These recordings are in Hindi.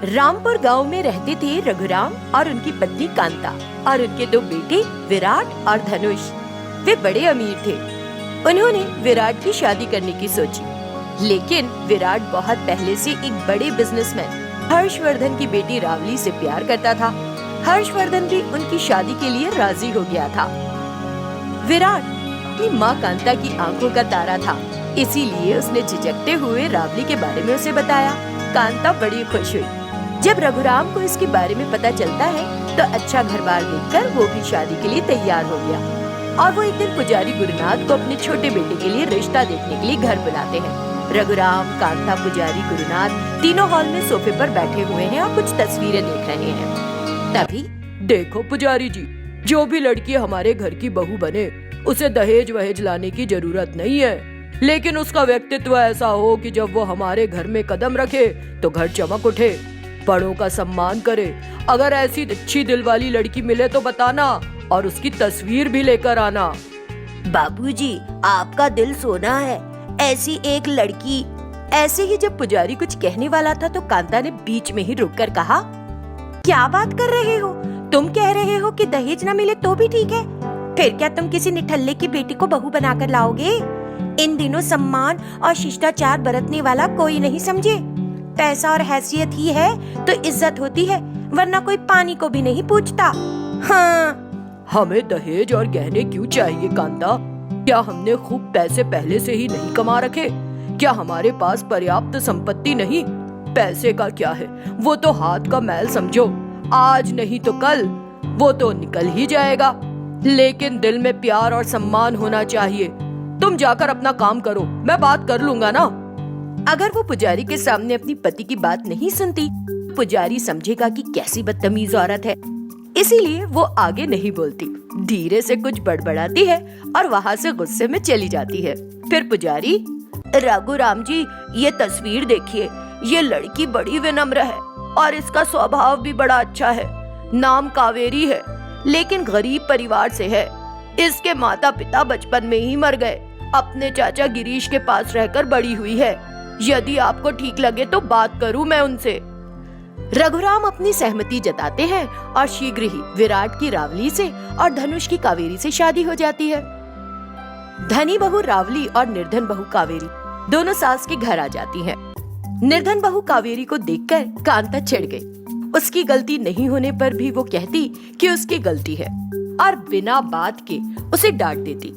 रामपुर गांव में रहते थे रघुराम और उनकी पत्नी कांता और उनके दो बेटे विराट और धनुष। वे बड़े अमीर थे। उन्होंने विराट की शादी करने की सोची, लेकिन विराट बहुत पहले से एक बड़े बिजनेसमैन हर्षवर्धन की बेटी रावली से प्यार करता था। हर्षवर्धन भी उनकी शादी के लिए राजी हो गया था। विराट अपनी माँ कांता की आंखों का तारा था, इसीलिए उसने झिझकते हुए रावली के बारे में उसे बताया। कांता बड़ी खुश हुई। जब रघुराम को इसके बारे में पता चलता है तो अच्छा घर-बार देखकर वो भी शादी के लिए तैयार हो गया और वो एक दिन पुजारी गुरुनाथ को अपने छोटे बेटे के लिए रिश्ता देखने के लिए घर बुलाते हैं। रघुराम, कांता, पुजारी गुरुनाथ तीनों हॉल में सोफे पर बैठे हुए हैं और कुछ तस्वीरें देख रहे हैं। तभी देखो पुजारी जी, जो भी लड़की हमारे घर की बहू बने उसे दहेज वहेज लाने की जरूरत नहीं है, लेकिन उसका व्यक्तित्व ऐसा हो कि जब वो हमारे घर में कदम रखे तो घर चमक उठे, बड़ों का सम्मान करे। अगर ऐसी अच्छी दिल वाली लड़की मिले तो बताना और उसकी तस्वीर भी लेकर आना। बाबूजी, आपका दिल सोना है, ऐसी एक लड़की। ऐसे ही जब पुजारी कुछ कहने वाला था तो कांता ने बीच में ही रुककर कहा, क्या बात कर रहे हो? तुम कह रहे हो कि दहेज न मिले तो भी ठीक है, फिर क्या तुम किसी निठल्ले की बेटी को बहू बनाकर लाओगे? इन दिनों सम्मान और शिष्टाचार बरतने वाला कोई नहीं समझे। पैसा और हैसियत ही है तो इज्जत होती है, वरना कोई पानी को भी नहीं पूछता। हाँ, हमें दहेज और गहने क्यों चाहिए कांता? क्या हमने खूब पैसे पहले से ही नहीं कमा रखे? क्या हमारे पास पर्याप्त संपत्ति नहीं? पैसे का क्या है, वो तो हाथ का मैल समझो। आज नहीं तो कल वो तो निकल ही जाएगा, लेकिन दिल में प्यार और सम्मान होना चाहिए। तुम जाकर अपना काम करो, मैं बात कर लूंगा ना। अगर वो पुजारी के सामने अपनी पति की बात नहीं सुनती, पुजारी समझेगा कि कैसी बदतमीज औरत है, इसीलिए वो आगे नहीं बोलती, धीरे से कुछ बड़बड़ाती है और वहाँ से गुस्से में चली जाती है। फिर पुजारी, रघुराम जी, ये तस्वीर देखिए, ये लड़की बड़ी विनम्र है और इसका स्वभाव भी बड़ा अच्छा है। नाम कावेरी है, लेकिन गरीब परिवार से है। इसके माता पिता बचपन में ही मर गए। अपने चाचा गिरीश के पास रहकर बड़ी हुई है। यदि आपको ठीक लगे तो बात करूं मैं उनसे। रघुराम अपनी सहमति जताते हैं और शीघ्र ही विराट की रावली से और धनुष की कावेरी से शादी हो जाती है। धनी बहू रावली और निर्धन बहू कावेरी दोनों सास के घर आ जाती हैं। निर्धन बहू कावेरी को देखकर कांता चिढ़ गई। उसकी गलती नहीं होने पर भी वो कहती कि उसकी गलती है और बिना बात के उसे डांट देती।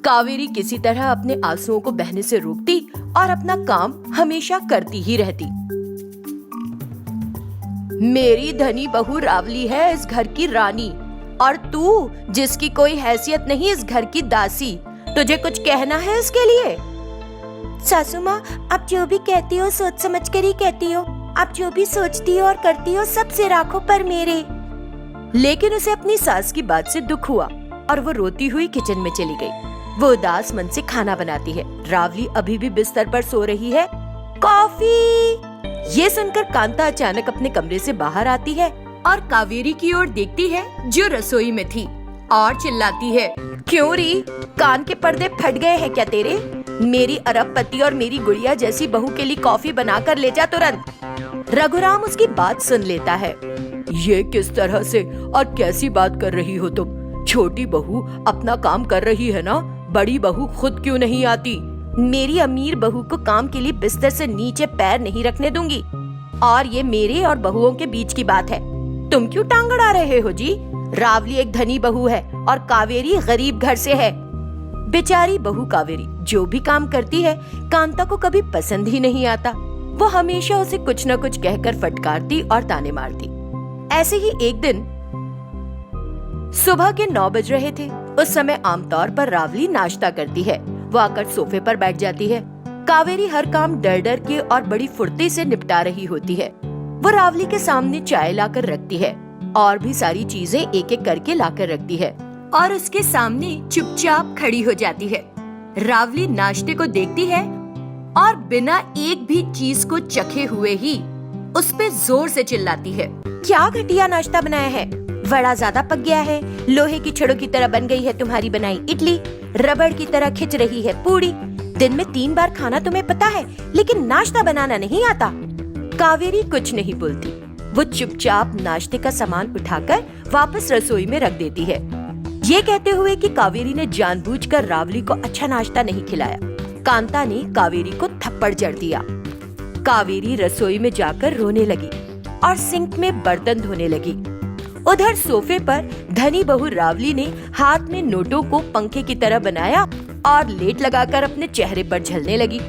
कावेरी किसी तरह अपने आंसुओं को बहने से रोकती और अपना काम हमेशा करती ही रहती। मेरी धनी बहू रावली है इस घर की रानी, और तू जिसकी कोई हैसियत नहीं इस घर की दासी, तुझे कुछ कहना है इसके लिए? सासू माँ, आप जो भी कहती हो सोच समझ कर ही कहती हो। आप जो भी सोचती हो और करती हो सब से राखो पर मेरे। लेकिन उसे अपनी सास की बात से दुख हुआ और वो रोती हुई किचन में चली गई। वो उदास मन से खाना बनाती है। रावली अभी भी बिस्तर पर सो रही है। कॉफी! ये सुनकर कांता अचानक अपने कमरे से बाहर आती है और कावेरी की ओर देखती है जो रसोई में थी और चिल्लाती है, क्यों री, कान के पर्दे फट गए हैं क्या तेरे? मेरी अरबपति और मेरी गुड़िया जैसी बहू के लिए कॉफी बना कर ले जा तुरंत। रघुराम उसकी बात सुन लेता है। ये किस तरह से और कैसी बात कर रही हो तुम? छोटी बहू अपना काम कर रही है ना, बड़ी बहू खुद क्यों नहीं आती? मेरी अमीर बहू को काम के लिए बिस्तर से नीचे पैर नहीं रखने दूंगी, और ये मेरे और बहुओं के बीच की बात है। तुम क्यों टांग अड़ा रहे हो जी? रावली एक धनी बहू है और कावेरी गरीब घर से है। बेचारी बहू कावेरी जो भी काम करती है कांता को कभी पसंद ही नहीं आता। वो हमेशा उसे कुछ न कुछ कहकर फटकारती और ताने मारती। ऐसे ही एक दिन सुबह के 9 बज रहे थे। उस समय आमतौर पर रावली नाश्ता करती है। वो आकर सोफे पर बैठ जाती है। कावेरी हर काम डर डर के और बड़ी फुर्ती से निपटा रही होती है। वो रावली के सामने चाय लाकर रखती है और भी सारी चीजें एक एक करके लाकर रखती है और उसके सामने चुपचाप खड़ी हो जाती है। रावली नाश्ते को देखती है और बिना एक भी चीज को चखे हुए ही उस पे जोर से चिल्लाती है, क्या घटिया नाश्ता बनाया है, बड़ा ज्यादा पक गया है, लोहे की छड़ों की तरह बन गई है तुम्हारी बनाई इडली, रबड़ की तरह खिंच रही है पूड़ी, दिन में 3 बार खाना तुम्हें पता है लेकिन नाश्ता बनाना नहीं आता। कावेरी कुछ नहीं बोलती। वो चुपचाप नाश्ते का सामान उठाकर वापस रसोई में रख देती है, ये कहते हुए कि कावेरी ने जानबूझकर रावली को अच्छा नाश्ता नहीं खिलाया। कांता ने कावेरी को थप्पड़ जड़ दिया। कावेरी रसोई में जाकर रोने लगी और सिंक में बर्तन धोने लगी। उधर सोफे पर धनी बहू रावली ने हाथ में नोटों को पंखे की तरह बनाया और लेट लगाकर अपने चेहरे पर झलने लगी।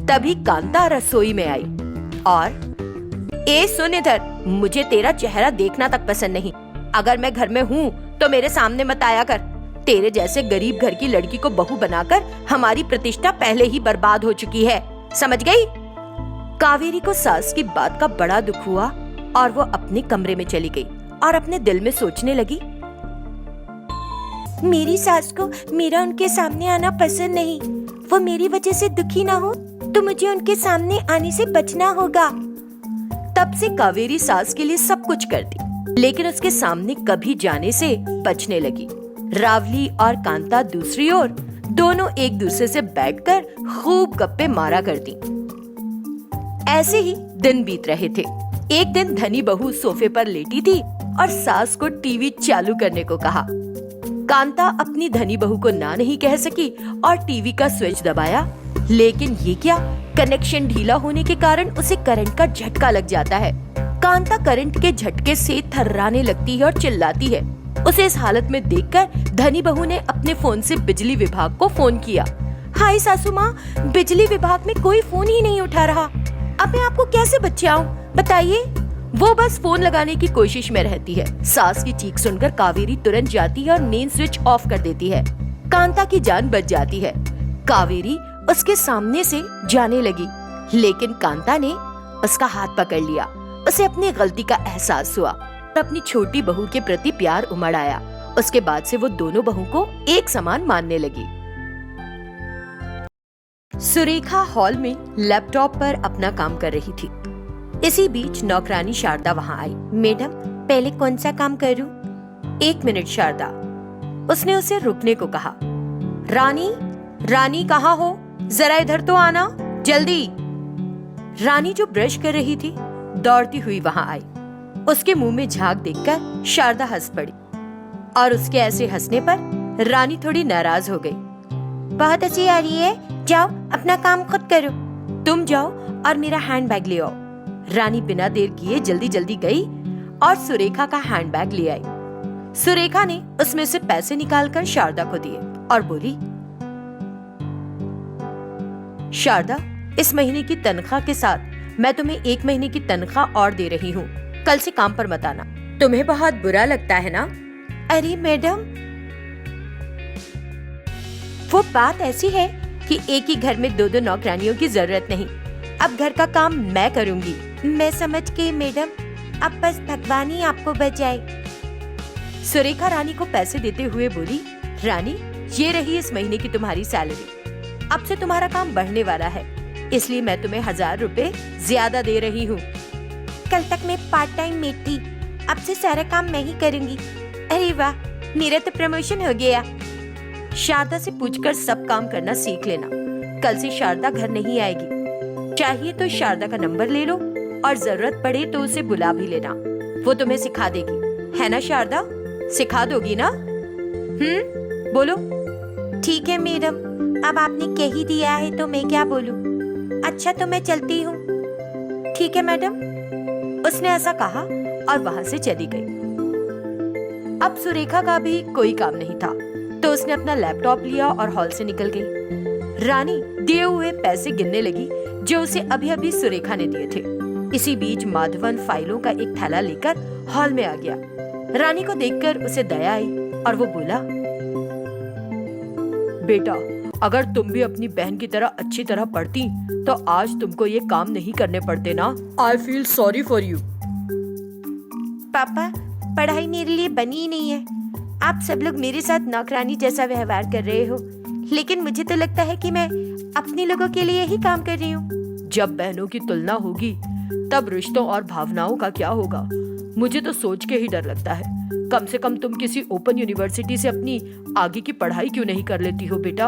तभी कांता रसोई में आई और ए सुन इधर, मुझे तेरा चेहरा देखना तक पसंद नहीं। अगर मैं घर में हूँ तो मेरे सामने मत आया कर। तेरे जैसे गरीब घर की लड़की को बहू बनाकर हमारी प्रतिष्ठा पहले ही बर्बाद हो चुकी है, समझ गई? कावेरी को सास की बात का बड़ा दुख हुआ और वो अपने कमरे में चली गई और अपने दिल में सोचने लगी, मेरी सास को मेरा उनके सामने आना पसंद नहीं। वो मेरी वजह से दुखी ना हो तो मुझे उनके सामने आने से बचना होगा। तब से कावेरी सास के लिए सब कुछ करती, लेकिन उसके सामने कभी जाने से बचने लगी। रावली और कांता दूसरी ओर दोनों एक दूसरे से बैठकर खूब गप्पे मारा करती। ऐसे ही दिन बीत रहे थे। एक दिन धनी बहू सोफे पर लेटी थी और सास को टीवी चालू करने को कहा। कांता अपनी धनी बहू को ना नहीं कह सकी और टीवी का स्विच दबाया, लेकिन ये क्या, कनेक्शन ढीला होने के कारण उसे करंट का झटका लग जाता है। कांता करंट के झटके से थर्राने लगती है और चिल्लाती है। उसे इस हालत में देखकर धनी बहू ने अपने फोन से बिजली विभाग को फोन किया। हाय सासू माँ, बिजली विभाग में कोई फोन ही नहीं उठा रहा। अब मैं आपको कैसे बचाऊं, बताइए। वो बस फोन लगाने की कोशिश में रहती है। सास की चीख सुनकर कावेरी तुरंत जाती है और मेन स्विच ऑफ कर देती है। कांता की जान बच जाती है। कावेरी उसके सामने से जाने लगी, लेकिन कांता ने उसका हाथ पकड़ लिया। उसे अपनी गलती का एहसास हुआ और अपनी छोटी बहू के प्रति प्यार उमड़ आया। उसके बाद से वो दोनों बहू को एक समान मानने लगी। सुरेखा हॉल में लैपटॉप पर अपना काम कर रही थी। इसी बीच नौकरानी शारदा वहाँ आई। मैडम, पहले कौन सा काम करूं? 1 मिनट शारदा, उसने उसे रुकने को कहा। रानी कहाँ हो? जरा इधर तो आना, जल्दी। रानी जो ब्रश कर रही थी दौड़ती हुई वहाँ आई। उसके मुंह में झाग देखकर शारदा हंस पड़ी और उसके ऐसे हंसने पर रानी थोड़ी नाराज हो गई। बहुत हंसी आ रही है, जाओ अपना काम खुद करो। तुम जाओ और मेरा हैंडबैग ले आओ। रानी बिना देर किए जल्दी जल्दी गई और सुरेखा का हैंडबैग ले आई। सुरेखा ने उसमें से पैसे निकालकर शारदा को दिए और बोली, शारदा, इस महीने की तनख्वाह के साथ मैं तुम्हें 1 महीने की तनख्वाह और दे रही हूँ। कल से काम पर मत आना। तुम्हें बहुत बुरा लगता है ना? अरे मैडम, वो बात ऐसी है कि एक ही घर में 2-2 नौकरानियों की जरूरत नहीं। अब घर का काम मैं करूँगी। मैं समझ गई मैडम, अब बस भगवान ही आपको बचाए। सुरेखा रानी को पैसे देते हुए बोली, रानी, ये रही इस महीने की तुम्हारी सैलरी। अब से तुम्हारा काम बढ़ने वाला है, इसलिए मैं तुम्हें 1000 रुपए ज्यादा दे रही हूँ। कल तक मैं पार्ट टाइम मेट थी, अब से सारा काम मैं ही करूँगी। अरे वाह, मेरा तो प्रमोशन हो गया। शारदा से पूछकर सब काम करना सीख लेना। कल से शारदा घर नहीं आएगी। चाहिए तो शारदा का नंबर ले लो और जरूरत पड़े तो उसे बुला भी लेना। वो तुम्हें सिखा देगी, है ना शारदा? सिखा दोगी ना? बोलो। ठीक है मैडम, अब आपने कह ही दिया है तो मैं क्या बोलूं। अच्छा तो मैं चलती हूँ। ठीक है मैडम, उसने ऐसा कहा और वहाँ से चली गई। अब सुरेखा का भी कोई काम नहीं था, तो उसने अपना लैपटॉप लिया और हॉल से निकल गई। रानी दिए हुए पैसे गिनने लगी जो उसे अभी अभी सुरेखा ने दिए थे। इसी बीच माधवन फाइलों का एक थैला लेकर हॉल में आ गया। रानी को देखकर उसे दया आई और वो बोला, बेटा, अगर तुम भी अपनी बहन की तरह अच्छी तरह पढ़ती तो आज तुमको ये काम नहीं करने पड़ते ना। I feel sorry for you. पापा, पढ़ाई मेरे लिए बनी ही नहीं है। आप सब लोग मेरे साथ नौकरानी जैसा व्यवहार कर रहे हो, लेकिन मुझे तो लगता है कि मैं अपने लोगों के लिए ही काम कर रही हूँ। जब बहनों की तुलना होगी तब रिश्तों और भावनाओं का क्या होगा? मुझे तो सोच के ही डर लगता है। कम से कम तुम किसी ओपन यूनिवर्सिटी से अपनी आगे की पढ़ाई क्यों नहीं कर लेती हो बेटा?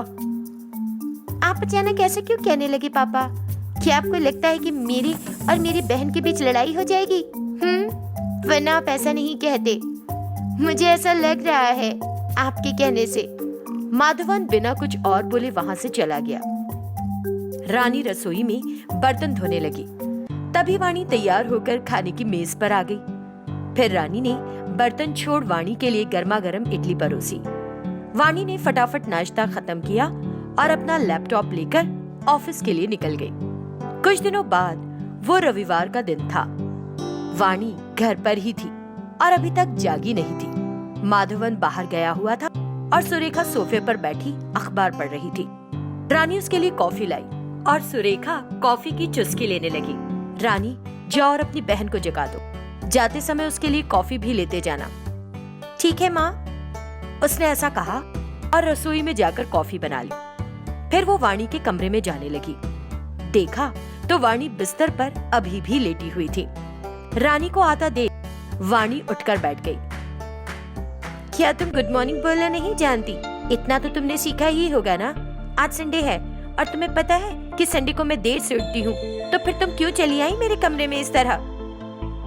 आप अचानक ऐसे क्यों कहने लगे पापा? क्या आपको लगता है कि मेरी और मेरी बहन के बीच लड़ाई हो जाएगी? वरना आप ऐसा नहीं कहते। मुझे ऐसा लग रहा है आपके कहने से। माधवन बिना कुछ और बोले वहां से चला गया। रानी रसोई में बर्तन धोने लगी। तभी वाणी तैयार होकर खाने की मेज पर आ गई। फिर रानी ने बर्तन छोड़ वाणी के लिए गर्मा गर्म इडली परोसी। वाणी ने फटाफट नाश्ता खत्म किया और अपना लैपटॉप लेकर ऑफिस के लिए निकल गई। कुछ दिनों बाद वो रविवार का दिन था। वाणी घर पर ही थी और अभी तक जागी नहीं थी। माधवन बाहर गया हुआ था और सुरेखा सोफे पर बैठी अखबार पढ़ रही थी। रानी उसके लिए कॉफी लाई और सुरेखा कॉफी की चुस्की लेने लगी। रानी, जाओ और अपनी बहन को जगा दो। जाते समय उसके लिए कॉफी भी लेते जाना। ठीक है माँ, उसने ऐसा कहा और रसोई में जाकर कॉफी बना ली। फिर वो वाणी के कमरे में जाने लगी। देखा तो वाणी बिस्तर पर अभी भी लेटी हुई थी। रानी को आता देख वाणी उठकर बैठ गई। क्या तुम गुड मॉर्निंग बोलना नहीं जानती? इतना तो तुमने सीखा ही होगा ना। आज संडे है और तुम्हें पता है कि संडे को मैं देर से उठती हूँ, तो फिर तुम क्यों चली आई मेरे कमरे में इस तरह?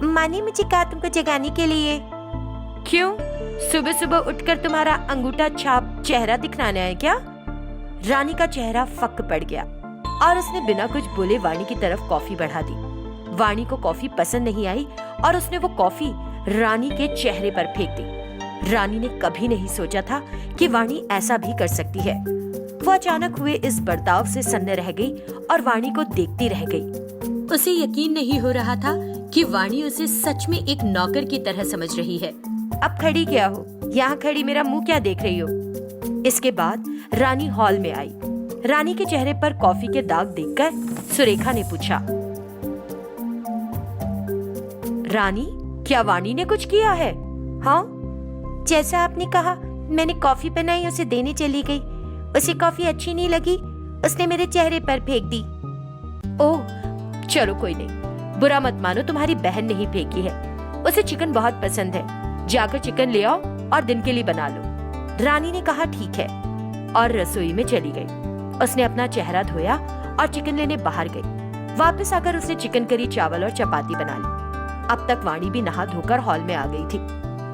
माँ ने मुझे कहा तुमको जगाने के लिए। क्यों? सुबह सुबह उठकर तुम्हारा अंगूठा छाप चेहरा दिखलाना है क्या? रानी का चेहरा फक पड़ गया और उसने बिना कुछ बोले वाणी की तरफ कॉफी बढ़ा दी। वाणी को कॉफी पसंद नहीं आई और उसने वो कॉफी रानी के चेहरे पर फेंक दी। रानी ने कभी नहीं सोचा था कि वाणी ऐसा भी कर सकती है। वो अचानक हुए इस बर्ताव से सन्न रह गई और वाणी को देखती रह गई। उसे यकीन नहीं हो रहा था कि वाणी उसे सच में एक नौकर की तरह समझ रही है। अब खड़ी क्या हो? यहाँ खड़ी मेरा मुंह क्या देख रही हो? इसके बाद रानी हॉल में आई। रानी के चेहरे पर कॉफी के दाग देखकर सुरेखा ने पूछा, रानी, क्या वाणी ने कुछ किया है? हाँ, जैसा आपने कहा, मैंने कॉफी बनाई उसे देने चली गई। उसे कॉफी अच्छी नहीं लगी, उसने मेरे चेहरे पर फेंक दी। ओह, चलो कोई नहीं, बुरा मत मानो, तुम्हारी बहन ने ही फेंकी है। उसे चिकन बहुत पसंद है, जाकर चिकन ले आओ और दिन के लिए बना लो। रानी ने कहा ठीक है और रसोई में चली गई। उसने अपना चेहरा धोया और चिकन लेने बाहर गई। वापस आकर उसने चिकन करी, चावल और चपाती बना ली। अब तक वाणी भी नहा धोकर हॉल में आ गई थी।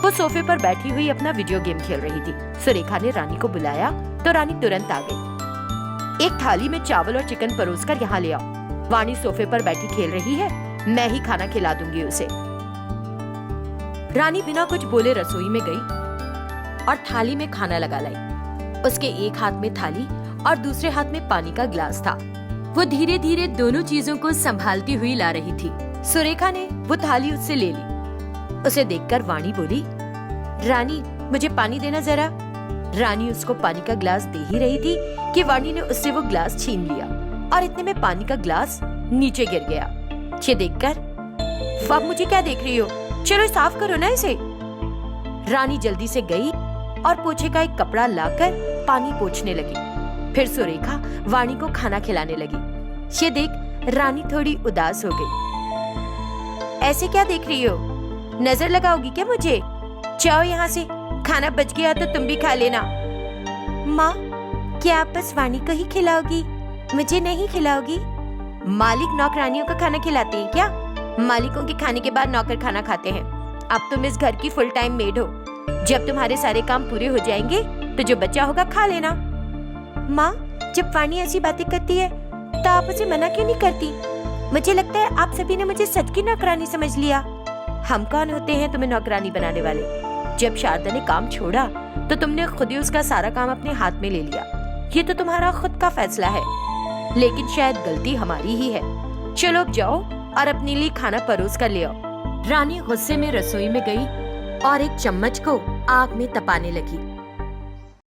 वो सोफे पर बैठी हुई अपना वीडियो गेम खेल रही थी। सुरेखा ने रानी को बुलाया तो रानी तुरंत आ गई। एक थाली में चावल और चिकन परोसकर यहाँ ले आओ। वाणी सोफे पर बैठी खेल रही है, मैं ही खाना खिला दूंगी उसे। रानी बिना कुछ बोले रसोई में गई और थाली में खाना लगा लाई। उसके एक हाथ में थाली और दूसरे हाथ में पानी का गिलास था। वो धीरे धीरे दोनों चीजों को संभालती हुई ला रही थी। सुरेखा ने वो थाली उससे ले ली। उसे देखकर वाणी बोली, रानी, मुझे पानी देना जरा। रानी उसको पानी का गिलास दे ही रही थी कि वाणी ने उससे वो गिलास छीन लिया और इतने में पानी का गिलास नीचे गिर गया। ये देखकर, अब मुझे क्या देख रही हो? चलो साफ करो ना इसे। रानी जल्दी से गई और पोछे का एक कपड़ा लाकर पानी पोंछने लगी। फिर सुरेखा वाणी को खाना खिलाने लगी। ये देख रानी थोड़ी उदास हो गई। ऐसे क्या देख रही हो? नजर लगाओगी क्या मुझे? जाओ यहाँ से, खाना बच गया तो तुम भी खा लेना। माँ, क्या आप बस वाणी को ही खिलाओगी, मुझे नहीं खिलाओगी? मालिक नौकरानियों का खाना खिलाते हैं क्या? मालिकों के खाने के बाद नौकर खाना खाते हैं। अब तुम इस घर की फुल टाइम मेड हो। जब तुम्हारे सारे काम पूरे हो जाएंगे तो जो बचा होगा खा लेना। माँ, जब वाणी ऐसी बातें करती है तो आप उसे मना क्यों नहीं करती? मुझे लगता है आप सभी ने मुझे सच की नौकरानी समझ लिया। हम कौन होते हैं तुम्हें नौकरानी बनाने वाले? जब शारदा ने काम छोड़ा तो तुमने खुद ही उसका सारा काम अपने हाथ में ले लिया। ये तो तुम्हारा खुद का फैसला है, लेकिन शायद गलती हमारी ही है। चलो अब जाओ और अपने लिए खाना परोस कर ले आओ। रानी गुस्से में रसोई में गई और एक चम्मच को आग में तपाने लगी।